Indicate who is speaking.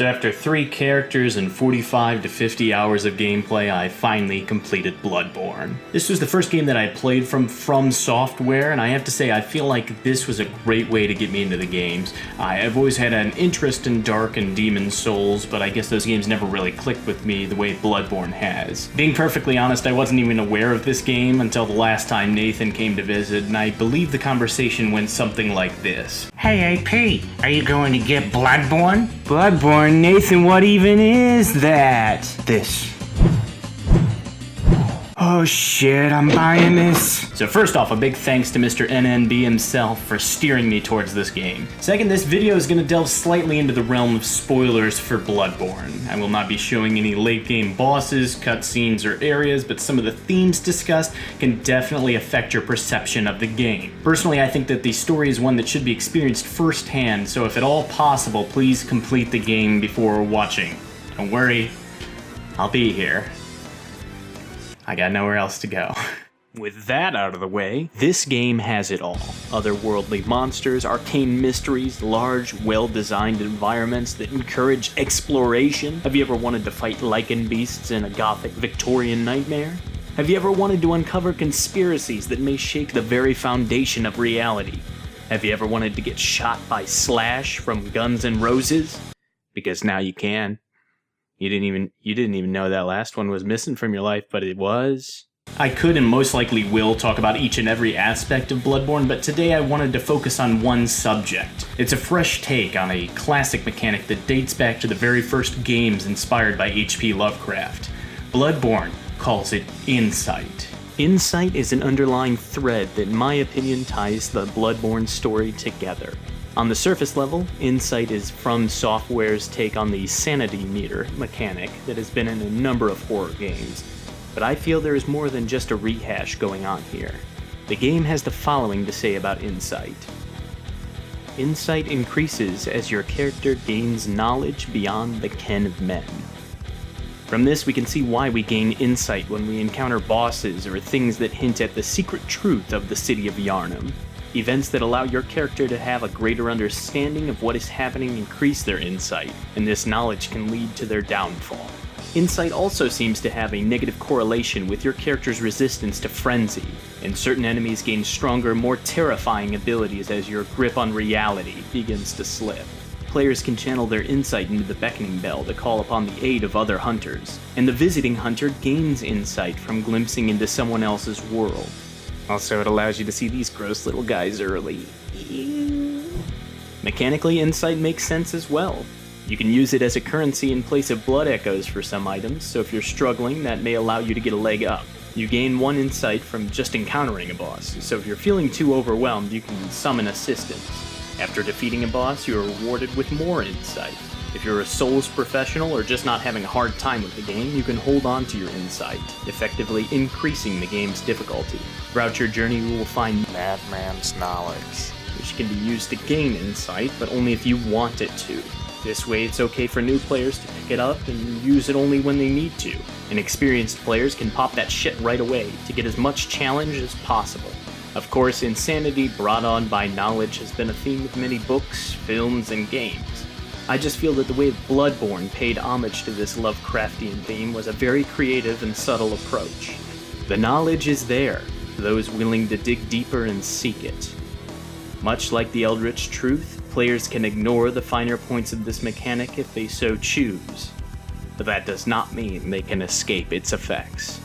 Speaker 1: So after 3 characters and 45 to 50 hours of gameplay, I finally completed Bloodborne. This was the first game that I played from Software, and I have to say I feel like this was a great way to get me into the games. I've always had an interest in Dark and Demon Souls, but I guess those games never really clicked with me the way Bloodborne has. Being perfectly honest, I wasn't even aware of this game until the last time Nathan came to visit, and I believe the conversation went something like this.
Speaker 2: Hey AP, are you going to get Bloodborne? Bloodborne? Nathan, what even is that? This. Oh shit, I'm buying this.
Speaker 1: So first off, a big thanks to Mr. NNB himself for steering me towards this game. Second, this video is going to delve slightly into the realm of spoilers for Bloodborne. I will not be showing any late game bosses, cutscenes, or areas, but some of the themes discussed can definitely affect your perception of the game. Personally, I think that the story is one that should be experienced firsthand, so if at all possible, please complete the game before watching. Don't worry, I'll be here. I got nowhere else to go. With that out of the way, this game has it all. Otherworldly monsters, arcane mysteries, large, well-designed environments that encourage exploration. Have you ever wanted to fight lichen beasts in a gothic Victorian nightmare? Have you ever wanted to uncover conspiracies that may shake the very foundation of reality? Have you ever wanted to get shot by Slash from Guns N' Roses? Because now you can. You didn't even know that last one was missing from your life, but it was. I could and most likely will talk about each and every aspect of Bloodborne, but today I wanted to focus on one subject. It's a fresh take on a classic mechanic that dates back to the very first games inspired by H.P. Lovecraft. Bloodborne calls it insight. Insight is an underlying thread that, in my opinion, ties the Bloodborne story together. On the surface level, Insight is From Software's take on the sanity meter mechanic that has been in a number of horror games, but I feel there is more than just a rehash going on here. The game has the following to say about Insight. Insight increases as your character gains knowledge beyond the ken of men. From this, we can see why we gain insight when we encounter bosses or things that hint at the secret truth of the city of Yharnam. Events that allow your character to have a greater understanding of what is happening increase their insight, and this knowledge can lead to their downfall. Insight also seems to have a negative correlation with your character's resistance to frenzy, and certain enemies gain stronger, more terrifying abilities as your grip on reality begins to slip. Players can channel their insight into the beckoning bell to call upon the aid of other hunters, and the visiting hunter gains insight from glimpsing into someone else's world. Also, it allows you to see these gross little guys early. Mechanically, Insight makes sense as well. You can use it as a currency in place of blood echoes for some items, so if you're struggling, that may allow you to get a leg up. You gain 1 insight from just encountering a boss, so if you're feeling too overwhelmed, you can summon assistance. After defeating a boss, you are rewarded with more insight. If you're a Souls professional or just not having a hard time with the game, you can hold on to your insight, effectively increasing the game's difficulty. Throughout your journey, you will find
Speaker 2: Madman's knowledge,
Speaker 1: which can be used to gain insight, but only if you want it to. This way, it's okay for new players to pick it up and use it only when they need to, and experienced players can pop that shit right away to get as much challenge as possible. Of course, insanity brought on by knowledge has been a theme of many books, films, and games. I just feel that the way Bloodborne paid homage to this Lovecraftian theme was a very creative and subtle approach. The knowledge is there, for those willing to dig deeper and seek it. Much like the Eldritch Truth, players can ignore the finer points of this mechanic if they so choose, but that does not mean they can escape its effects.